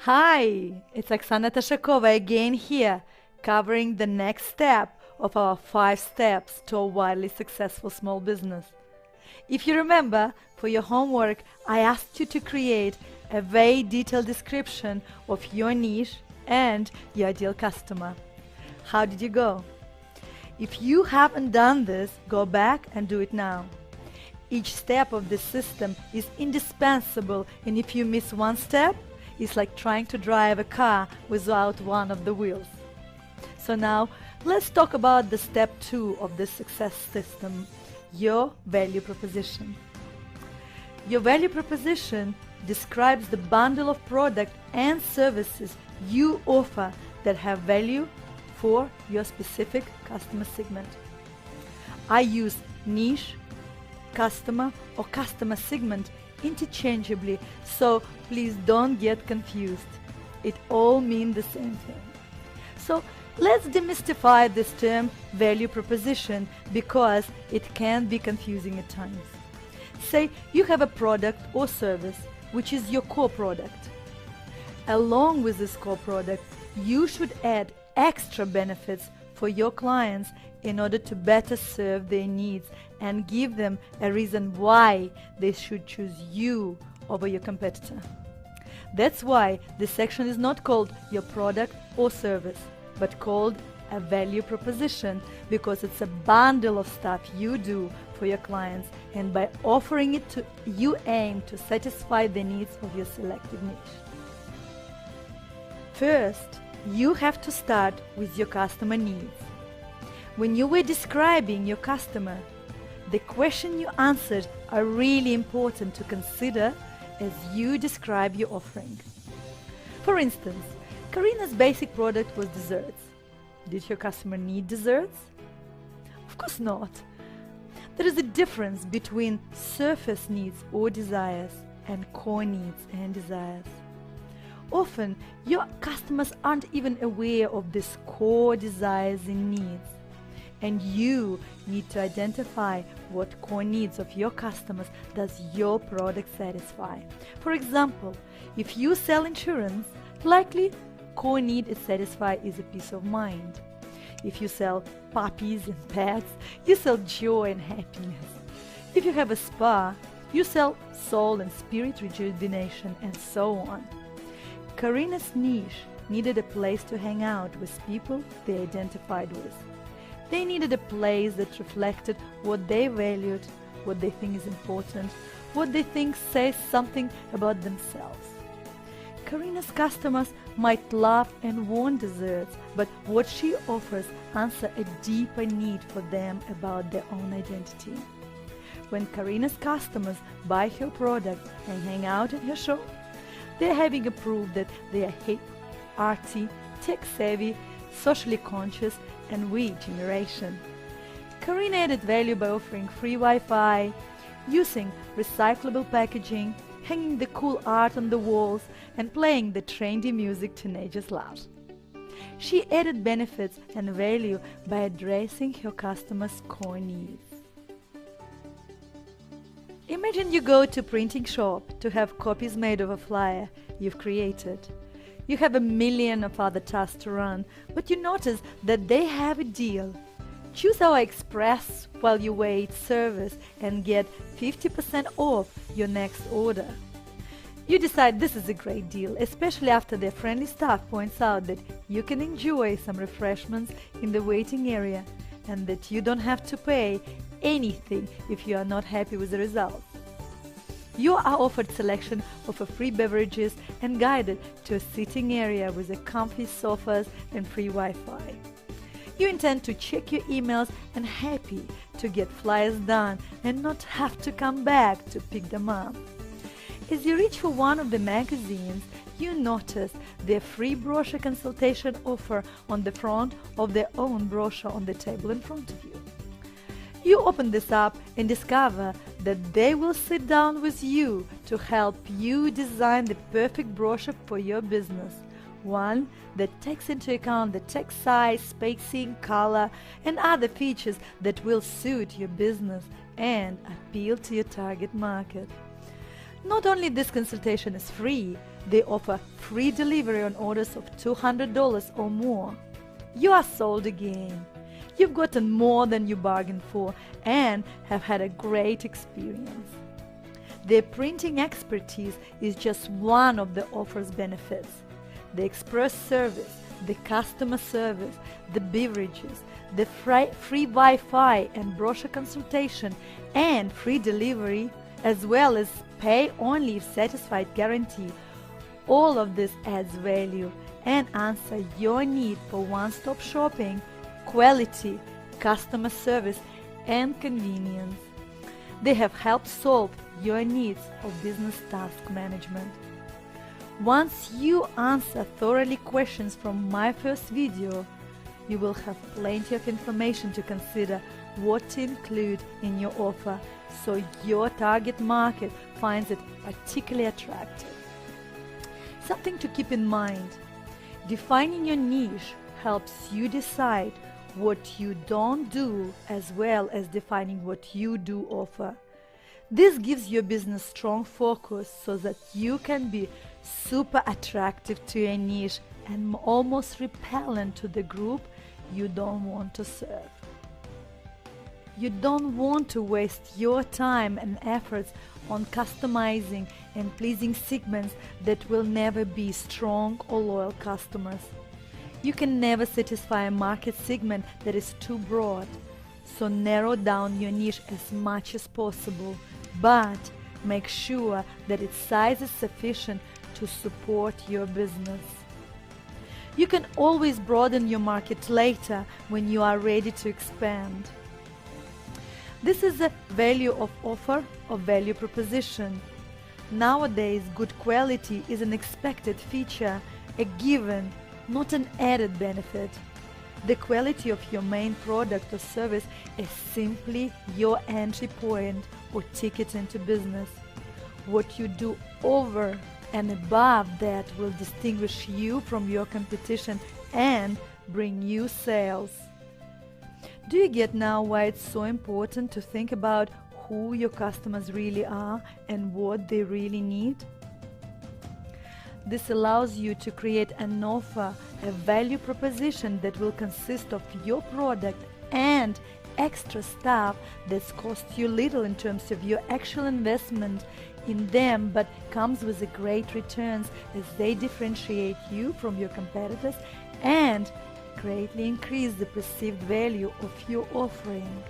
Hi, it's Oksana Tashakova again here, covering the next step of our 5 steps to a wildly successful small business. If you remember, for your homework, I asked you to create a very detailed description of your niche and your ideal customer. How did you go? If you haven't done this, go back and do it now. Each step of this system is indispensable, and if you miss one step, it's like trying to drive a car without one of the wheels. So now, let's talk about the step 2 of this success system, your value proposition. Your value proposition describes the bundle of product and services you offer that have value for your specific customer segment. I use niche, customer, or customer segment interchangeably, so please don't get confused. It all means the same thing. So let's demystify this term value proposition because it can be confusing at times. Say you have a product or service which is your core product. Along with this core product, you should add extra benefits for your clients in order to better serve their needs and give them a reason why they should choose you over your competitor. That's why this section is not called your product or service, but called a value proposition, because it's a bundle of stuff you do for your clients, and by offering it to you aim to satisfy the needs of your selected niche. First, you have to start with your customer needs. When you were describing your customer, the question you answered are really important to consider as you describe your offering. For instance, Karina's basic product was desserts. Did your customer need desserts? Of course not. There is a difference between surface needs or desires and core needs and desires. Often, your customers aren't even aware of these core desires and needs. And you need to identify what core needs of your customers does your product satisfy. For example, if you sell insurance, likely core need it satisfy is a peace of mind. If you sell puppies and pets, you sell joy and happiness. If you have a spa, you sell soul and spirit rejuvenation, and so on. Karina's niche needed a place to hang out with people they identified with. They needed a place that reflected what they valued, what they think is important, what they think says something about themselves. Karina's customers might love and want desserts, but what she offers answers a deeper need for them about their own identity. When Karina's customers buy her product and hang out in her shop, they're having a proof that they are hip, arty, tech-savvy, socially conscious, and we generation. Karina added value by offering free Wi-Fi, using recyclable packaging, hanging the cool art on the walls, and playing the trendy music teenagers love. She added benefits and value by addressing her customers' core needs. Imagine you go to a printing shop to have copies made of a flyer you've created. You have a million of other tasks to run, but you notice that they have a deal. Choose our Express while you wait service and get 50% off your next order. You decide this is a great deal, especially after their friendly staff points out that you can enjoy some refreshments in the waiting area and that you don't have to pay anything if you are not happy with the results. You are offered selection of free beverages and guided to a sitting area with comfy sofas and free Wi-Fi. You intend to check your emails and happy to get flyers done and not have to come back to pick them up. As you reach for one of the magazines, you notice their free brochure consultation offer on the front of their own brochure on the table in front of you. You open this up and discover that they will sit down with you to help you design the perfect brochure for your business, one that takes into account the text size, spacing, color, and other features that will suit your business and appeal to your target market. Not only this consultation is free, they offer free delivery on orders of $200 or more. You are sold again. You've gotten more than you bargained for and have had a great experience. Their printing expertise is just one of the offer's benefits. The express service, the customer service, the beverages, the free Wi-Fi and brochure consultation, and free delivery, as well as pay only if satisfied guarantee. All of this adds value and answer your need for one-stop shopping, quality, customer service, and convenience. They have helped solve your needs of business task management. Once you answer thoroughly questions from my first video, you will have plenty of information to consider what to include in your offer so your target market finds it particularly attractive. Something to keep in mind: defining your niche helps you decide what you don't do as well as defining what you do offer. This gives your business strong focus so that you can be super attractive to your niche and almost repellent to the group you don't want to serve. You don't want to waste your time and efforts on customizing and pleasing segments that will never be strong or loyal customers. You can never satisfy a market segment that is too broad, so narrow down your niche as much as possible, but make sure that its size is sufficient to support your business. You can always broaden your market later when you are ready to expand. This is the value of offer or value proposition. Nowadays, good quality is an expected feature, a given, not an added benefit. The quality of your main product or service is simply your entry point or ticket into business. What you do over and above that will distinguish you from your competition and bring you sales. Do you get now why it's so important to think about who your customers really are and what they really need? This allows you to create an offer, a value proposition that will consist of your product and extra stuff that's cost you little in terms of your actual investment in them, but comes with a great returns as they differentiate you from your competitors and greatly increase the perceived value of your offering.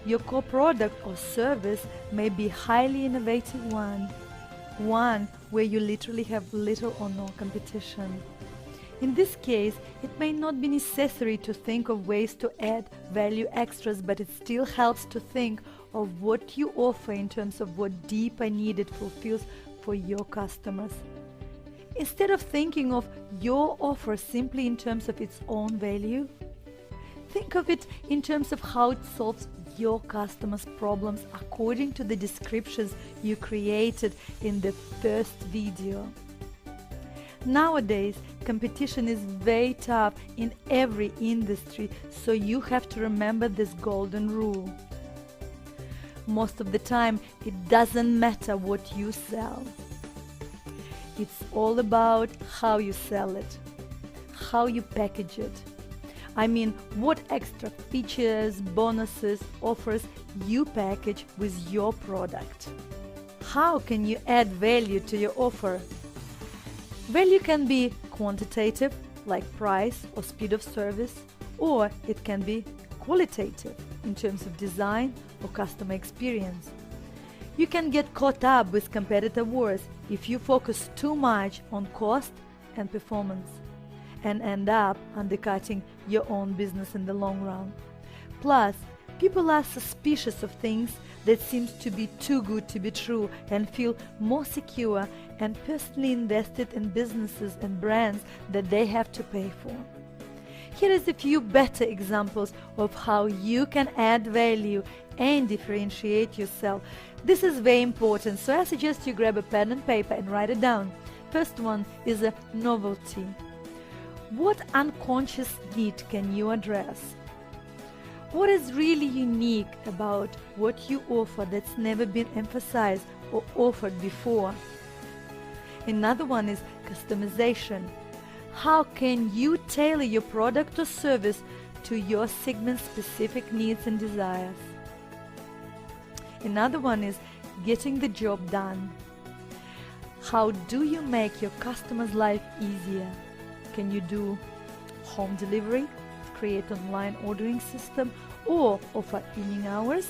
Your core product or service may be a highly innovative one where you literally have little or no competition. In this case, it may not be necessary to think of ways to add value extras, but it still helps to think of what you offer in terms of what deeper need it fulfills for your customers. Instead of thinking of your offer simply in terms of its own value, think of it in terms of how it solves your customers' problems according to the descriptions you created in the first video. Nowadays, competition is very tough in every industry, so you have to remember this golden rule. Most of the time, it doesn't matter what you sell. It's all about how you sell it, how you package it. I mean, what extra features, bonuses, offers you package with your product. How can you add value to your offer? Value can be quantitative, like price or speed of service, or it can be qualitative in terms of design or customer experience. You can get caught up with competitor wars if you focus too much on cost and performance and end up undercutting your own business in the long run. Plus, people are suspicious of things that seems to be too good to be true and feel more secure and personally invested in businesses and brands that they have to pay for. Here is a few better examples of how you can add value and differentiate yourself. This is very important, so I suggest you grab a pen and paper and write it down. First one is a novelty. What unconscious need can you address? What is really unique about what you offer that's never been emphasized or offered before. Another one is customization. How can you tailor your product or service to your segment's specific needs and desires? Another one is getting the job done. How do you make your customer's life easier? Can you do home delivery, create online ordering system, or offer evening hours?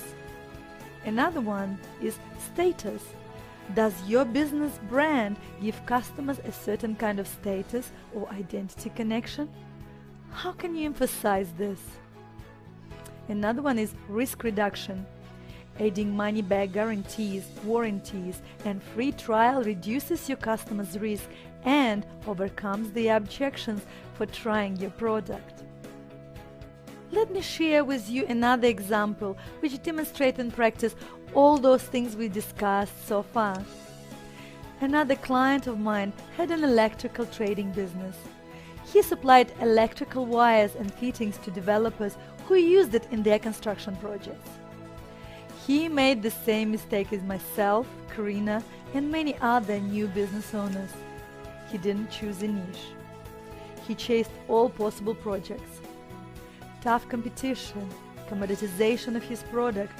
Another one is status. Does your business brand give customers a certain kind of status or identity connection? How can you emphasize this? Another one is risk reduction. Adding money-back guarantees, warranties, and free trial reduces your customer's risk and overcomes the objections for trying your product. Let me share with you another example which demonstrates in practice all those things we discussed so far. Another client of mine had an electrical trading business. He supplied electrical wires and fittings to developers who used it in their construction projects. He made the same mistake as myself, Karina, and many other new business owners. He didn't choose a niche. He chased all possible projects. Tough competition, commoditization of his product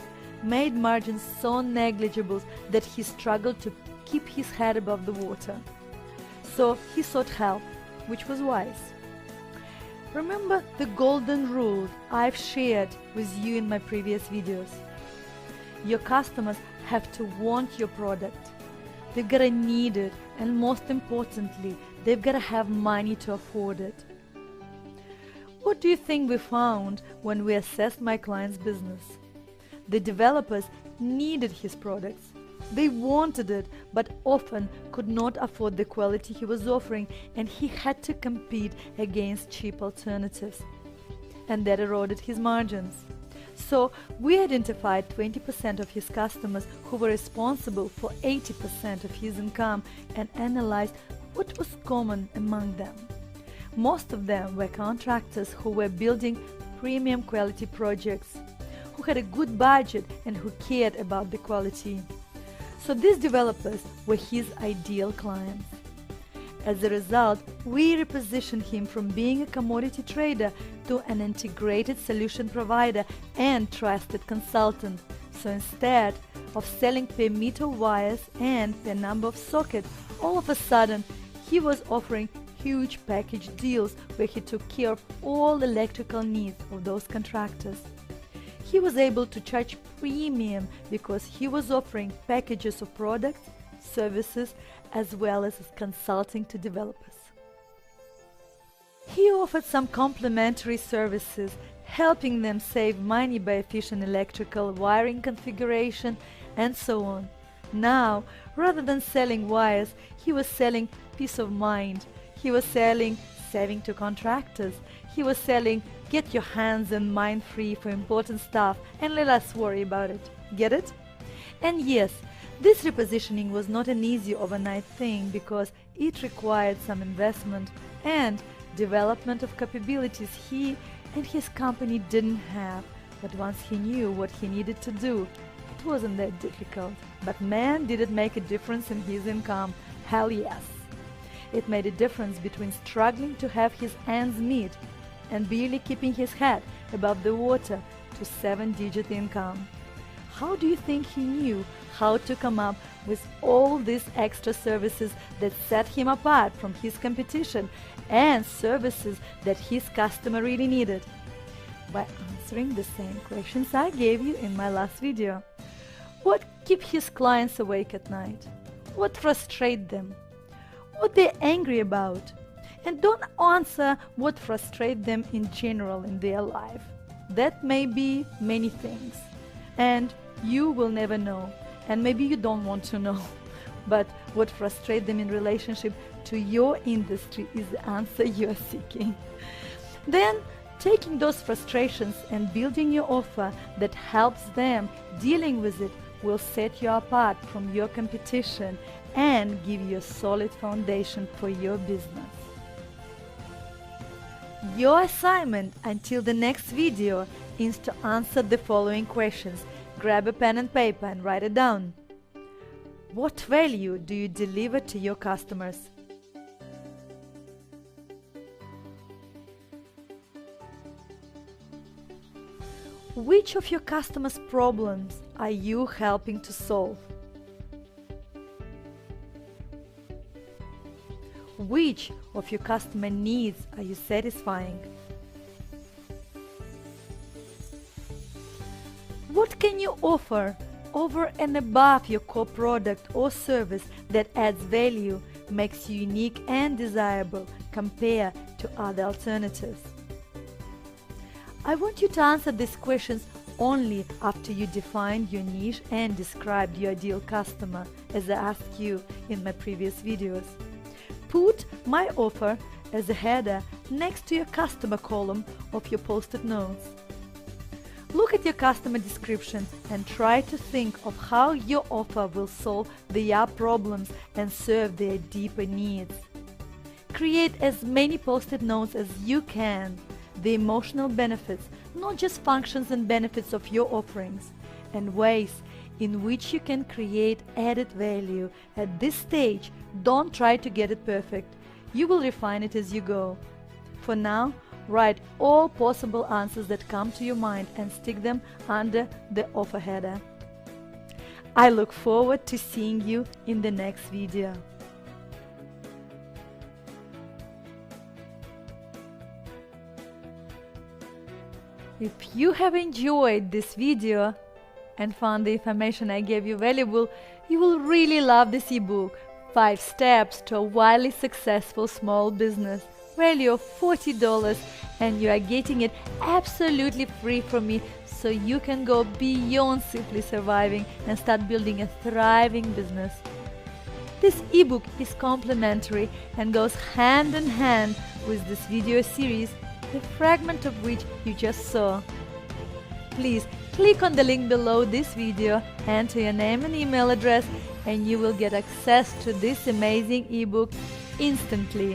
made margins so negligible that he struggled to keep his head above the water. So he sought help, which was wise. Remember the golden rule I've shared with you in my previous videos. Your customers have to want your product. They've got to need it, and most importantly, they've got to have money to afford it. What do you think we found when we assessed my client's business? The developers needed his products. They wanted it, but often could not afford the quality he was offering, and he had to compete against cheap alternatives. And that eroded his margins. So we identified 20% of his customers who were responsible for 80% of his income and analyzed what was common among them. Most of them were contractors who were building premium quality projects, who had a good budget and who cared about the quality. So these developers were his ideal clients. As a result, we repositioned him from being a commodity trader to an integrated solution provider and trusted consultant. So instead of selling per meter wires and per number of sockets, all of a sudden he was offering huge package deals where he took care of all electrical needs of those contractors. He was able to charge premium because he was offering packages of products, services, as well as consulting to developers. He offered some complementary services, helping them save money by efficient electrical wiring configuration and so on. Now, rather than selling wires, he was selling peace of mind. He was selling saving to contractors. He was selling get your hands and mind free for important stuff and let us worry about it. Get it? And yes, this repositioning was not an easy overnight thing because it required some investment and development of capabilities he and his company didn't have. But once he knew what he needed to do, it wasn't that difficult. But man, did it make a difference in his income? Hell yes. It made a difference between struggling to have his ends meet and barely keeping his head above the water to 7-digit income. How do you think he knew how to come up with all these extra services that set him apart from his competition and services that his customer really needed? By answering the same questions I gave you in my last video. What keeps his clients awake at night? What frustrates them? What they're angry about? And don't answer what frustrates them in general in their life. That may be many things. And you will never know. And maybe you don't want to know. But what frustrates them in relationship to your industry is the answer you are seeking. Then, taking those frustrations and building your offer that helps them dealing with it will set you apart from your competition and give you a solid foundation for your business. Your assignment until the next video is to answer the following questions. Grab a pen and paper and write it down. What value do you deliver to your customers? Which of your customers' problems are you helping to solve? Which of your customer needs are you satisfying? What can you offer over and above your core product or service that adds value, makes you unique and desirable compared to other alternatives? I want you to answer these questions only after you define your niche and described your ideal customer, as I asked you in my previous videos. Put my offer as a header next to your customer column of your post-it notes. Look at your customer description and try to think of how your offer will solve their problems and serve their deeper needs. Create as many post-it notes as you can, the emotional benefits, not just functions and benefits of your offerings, and ways in which you can create added value. At this stage, don't try to get it perfect. You will refine it as you go. For now, write all possible answers that come to your mind and stick them under the offer header. I look forward to seeing you in the next video. If you have enjoyed this video and found the information I gave you valuable, you will really love this ebook, 5 Steps to a Wildly Successful Small Business, value of $40, and you are getting it absolutely free from me, so you can go beyond simply surviving and start building a thriving business. This ebook is complimentary and goes hand in hand with this video series, the fragment of which you just saw. Please click on the link below this video, enter your name and email address, and you will get access to this amazing ebook instantly.